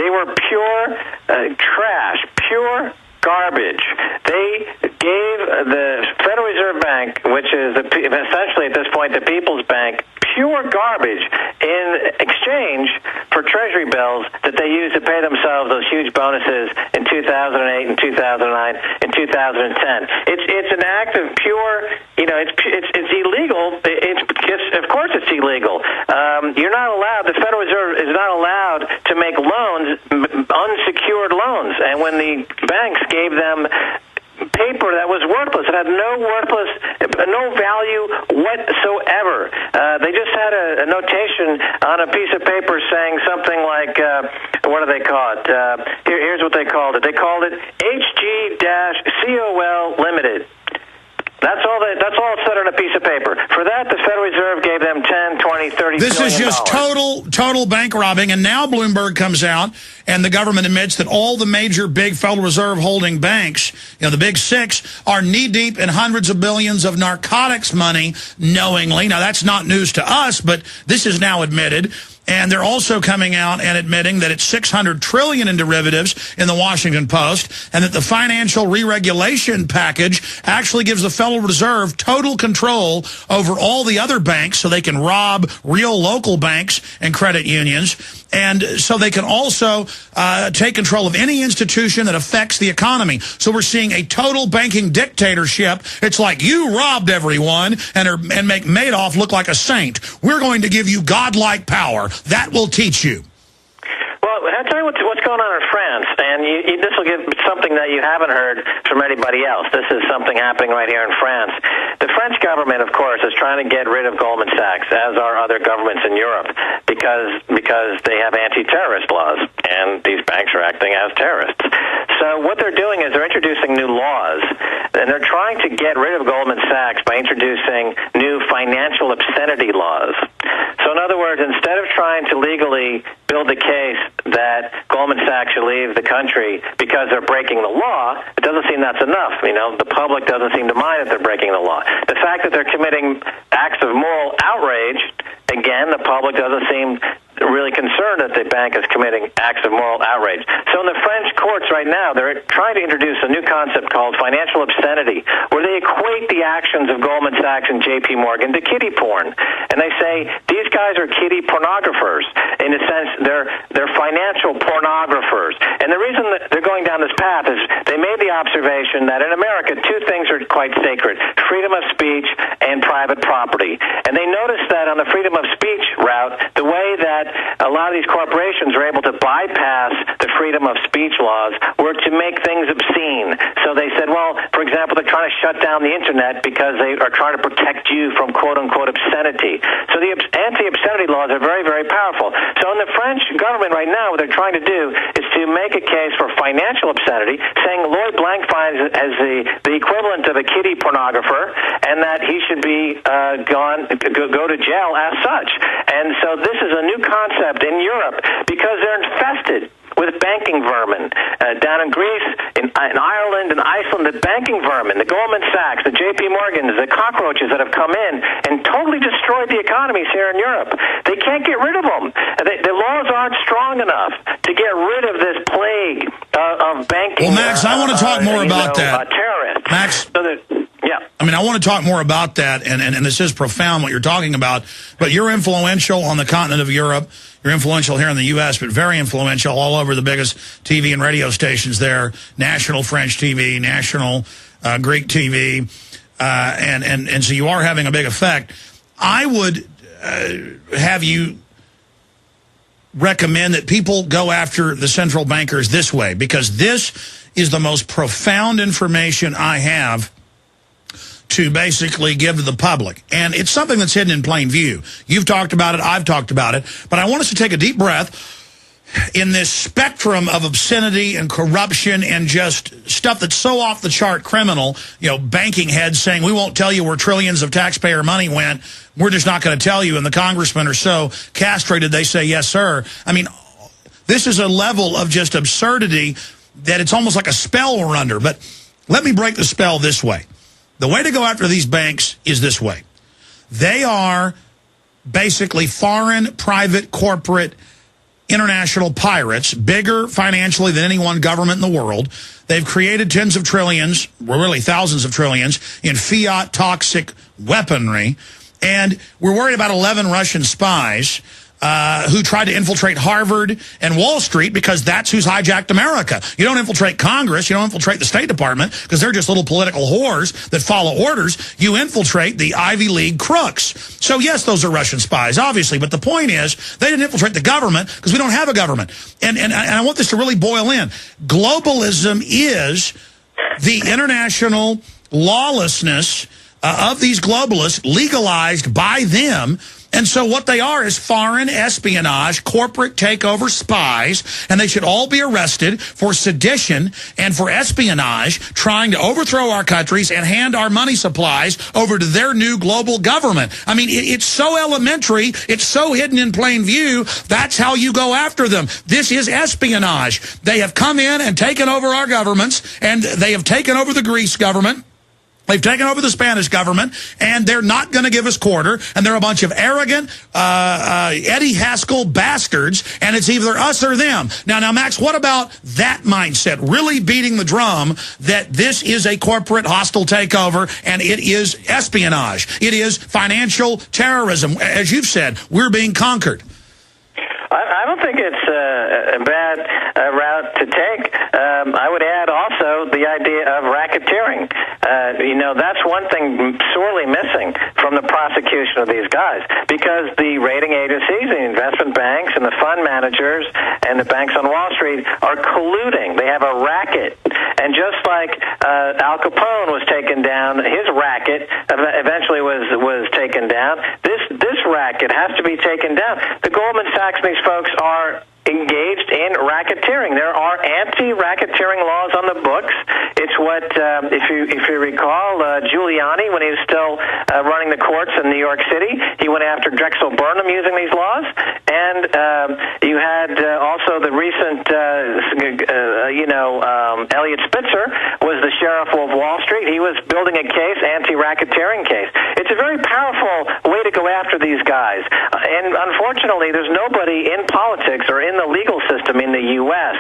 They were pure trash, pure garbage. They gave the Federal Reserve Bank, which is essentially at this point the People's Bank, pure garbage in exchange for Treasury bills that they used to pay themselves those huge bonuses in 2008 and 2009 and 2010. It's an act of pure, it's illegal. Of course it's illegal. You're not allowed, the Federal Reserve is not allowed to make loans, unsecured loans. And when the banks gave them paper that was worthless, it had no value whatsoever. They just had a notation on a piece of paper saying something like, what do they call it? Here's what they called it. They called it HG-COL Limited. That's all it said on a piece of paper. For that, the Federal Reserve gave them 10, 20, 30 This billion is just total bank robbing. And now Bloomberg comes out and the government admits that all the major big Federal Reserve holding banks, the big six, are knee-deep in hundreds of billions of narcotics money knowingly. Now, that's not news to us, but this is now admitted. And they're also coming out and admitting that it's $600 trillion in derivatives in the Washington Post, and that the financial re-regulation package actually gives the Federal Reserve total control over all the other banks so they can rob real local banks and credit unions. And so they can also take control of any institution that affects the economy. So we're seeing a total banking dictatorship. It's like you robbed everyone and make Madoff look like a saint. We're going to give you godlike power. That will teach you. Well, I'll tell you what's going on in France, and this will give something that you haven't heard from anybody else. This is something happening right here in France. The French government, of course, is trying to get rid of Goldman Sachs, as are other governments in Europe, because they have anti-terrorist laws, and these banks are acting as terrorists. So what they're doing is they're introducing new laws, and they're trying to get rid of Goldman Sachs by introducing new financial obscenity laws. So in other words, instead of trying to legally build the case that Goldman Sachs should leave the country because they're breaking the law, it doesn't seem that's enough. The public doesn't seem to mind that they're breaking the law. The fact that they're committing acts of moral outrage, again, the public doesn't seem really concerned that the bank is committing acts of moral outrage. So in the French courts right now, they're trying to introduce a new concept called financial obscenity, where they equate the actions of Goldman Sachs and J.P. Morgan to kiddie porn. And they say these guys are kiddie pornographers. In a sense, they're financial pornographers. And the reason that they're going down this path is they made the observation that in America, two things are quite sacred: freedom of speech and private property. And they noticed that on the freedom of speech route, the way that a lot of these corporations are able to bypass the freedom of speech laws were to make things obscene. So they said, well, for example, they're trying to shut down the internet because they are trying to protect you from quote-unquote obscenity. So the anti-obscenity laws are very, very powerful. So in the French government right now, what they're trying to do is to make a case for financial obscenity, saying Lloyd Blankfein as the equivalent of a kiddie pornographer, and that he should be go to jail as such. And so this is a new concept in Europe because they're infested with banking vermin. Down in Greece, in Ireland, and Iceland, the banking vermin, the Goldman Sachs, the J.P. Morgans, the cockroaches that have come in and totally destroyed the economies here in Europe. They can't get rid of them. The laws aren't strong enough to get rid of this plague of banking. Well, Max, I want to talk more about that. Terrorists. Max, yeah. I mean, I want to talk more about that, and this is profound what you're talking about, but you're influential on the continent of Europe. You're influential here in the U.S., but very influential all over the biggest TV and radio stations there, national French TV, national Greek TV, and so you are having a big effect. I would have you recommend that people go after the central bankers this way, because this is the most profound information I have to basically give to the public. And it's something that's hidden in plain view. You've talked about it, I've talked about it, but I want us to take a deep breath in this spectrum of obscenity and corruption and just stuff that's so off the chart criminal, banking heads saying, we won't tell you where trillions of taxpayer money went, we're just not going to tell you, and the congressmen are so castrated they say, yes, sir. I mean, this is a level of just absurdity that it's almost like a spell we're under. But let me break the spell this way. The way to go after these banks is this way. They are basically foreign private corporate international pirates, bigger financially than any one government in the world. They've created tens of trillions, really thousands of trillions, in fiat toxic weaponry. And we're worried about 11 Russian spies who tried to infiltrate Harvard and Wall Street, because that's who's hijacked America. You don't infiltrate Congress. You don't infiltrate the State Department, because they're just little political whores that follow orders. You infiltrate the Ivy League crooks. So, yes, those are Russian spies, obviously. But the point is, they didn't infiltrate the government because we don't have a government. And I want this to really boil in. Globalism is the international lawlessness of these globalists, legalized by them. And so what they are is foreign espionage, corporate takeover spies, and they should all be arrested for sedition and for espionage, trying to overthrow our countries and hand our money supplies over to their new global government. I mean, it's so elementary, it's so hidden in plain view, that's how you go after them. This is espionage. They have come in and taken over our governments, and they have taken over the Greece government. They've taken over the Spanish government, and they're not going to give us quarter, and they're a bunch of arrogant Eddie Haskell bastards, and it's either us or them. Now, Max, what about that mindset, really beating the drum that this is a corporate hostile takeover, and it is espionage. It is financial terrorism. As you've said, we're being conquered. I don't think it's a bad route to take. I would add also the idea of racketeering. That's one thing sorely missing from the prosecution of these guys, because the rating agencies, the investment banks, and the fund managers, and the banks on Wall Street are colluding. They have a racket. And just like Al Capone was taken down, his racket eventually was taken down, this racket has to be taken down. The Goldman Sachs and these folks are engaged in racketeering. There are anti-racketeering laws on the books. It's what, if you recall, Giuliani, when he was still running the courts in New York City, he went after Drexel Burnham using these laws. And you had also the recent, Elliot Spitzer was the sheriff of Wall Street. He was building a case, anti-racketeering case. It's a very powerful way to go after these guys. And unfortunately, there's nobody in politics or in the legal system in the U.S.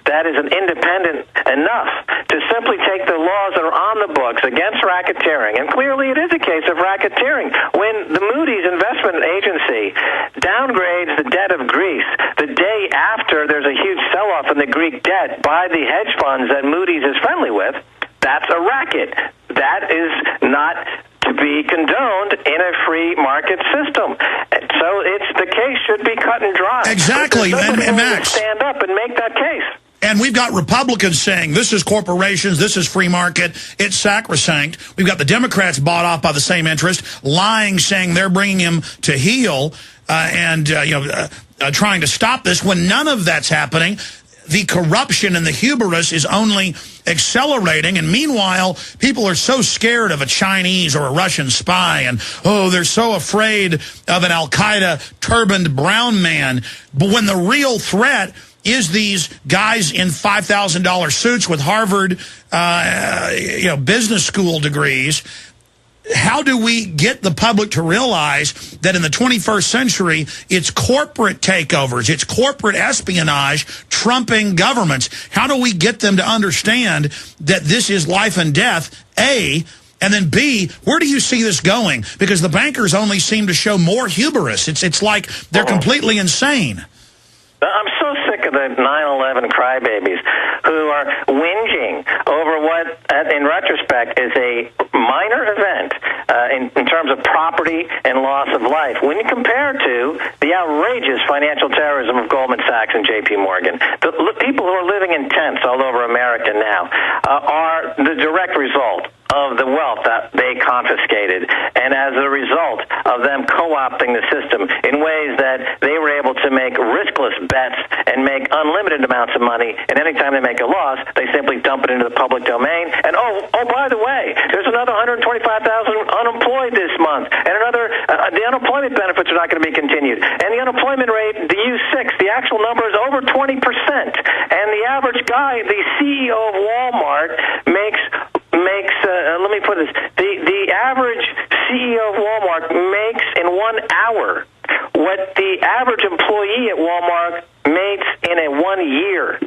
that is an independent enough to simply take the laws that are on the books against racketeering. And clearly it is a case of racketeering. When the Moody's investment agency downgrades the debt of Greece the day after there's a huge sell-off in the Greek debt by the hedge funds that Moody's is friendly with, that's a racket. That is not to be condoned in a free market system. So the case should be cut and dry. Exactly, and Max, stand up and make that case. And we've got Republicans saying this is corporations, this is free market, it's sacrosanct. We've got the Democrats bought off by the same interest, lying, saying they're bringing him to heel and trying to stop this when none of that's happening. The corruption and the hubris is only accelerating, and meanwhile, people are so scared of a Chinese or a Russian spy, and, they're so afraid of an Al-Qaeda turbaned brown man. But when the real threat is these guys in $5,000 suits with Harvard, business school degrees, how do we get the public to realize that in the 21st century, it's corporate takeovers, it's corporate espionage trumping governments? How do we get them to understand that this is life and death, A, and then B, where do you see this going? Because the bankers only seem to show more hubris. It's like they're completely insane. I'm so sick of the 9/11 crybabies who are whinging over what, in retrospect, is a minor event in terms of property and loss of life. When you compare to the outrageous financial terrorism of Goldman Sachs and J.P. Morgan, the people who are living in tents all over America now are the direct result of the wealth that they confiscated, and as a result of them co-opting the system in ways that they were able to make riskless bets and make unlimited amounts of money, and anytime they make a loss, they simply dump it into the public domain. And by the way, there's another 125,000 unemployed this month, and the unemployment benefits are not going to be continued. And the unemployment rate, the U6, the actual number is over 20%. And the average guy, the CEO of Walmart, makes let me put this, the average CEO of Walmart makes in 1 hour what the average employee at Walmart makes year.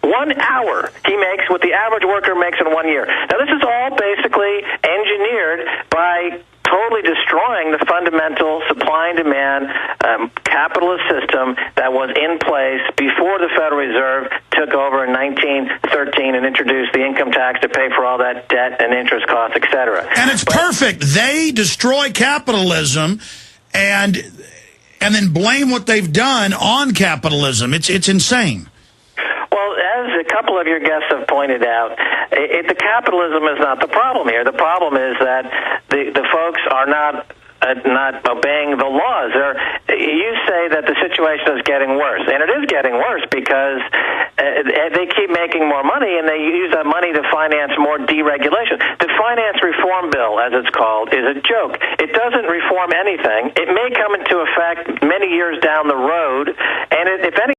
1 hour he makes what the average worker makes in 1 year. Now, this is all basically engineered by totally destroying the fundamental supply and demand capitalist system that was in place before the Federal Reserve took over in 1913 and introduced the income tax to pay for all that debt and interest costs, et cetera. And it's perfect. They destroy capitalism and then blame what they've done on capitalism. It's insane. Well, as a couple of your guests have pointed out, the capitalism is not the problem here. The problem is that the folks are not obeying the laws. You say that the situation is getting worse, and it is getting worse because they keep making more money, and they use that money to finance more deregulation. The finance reform bill, as it's called, is a joke. It doesn't reform anything. It may come into effect many years down the road, and if any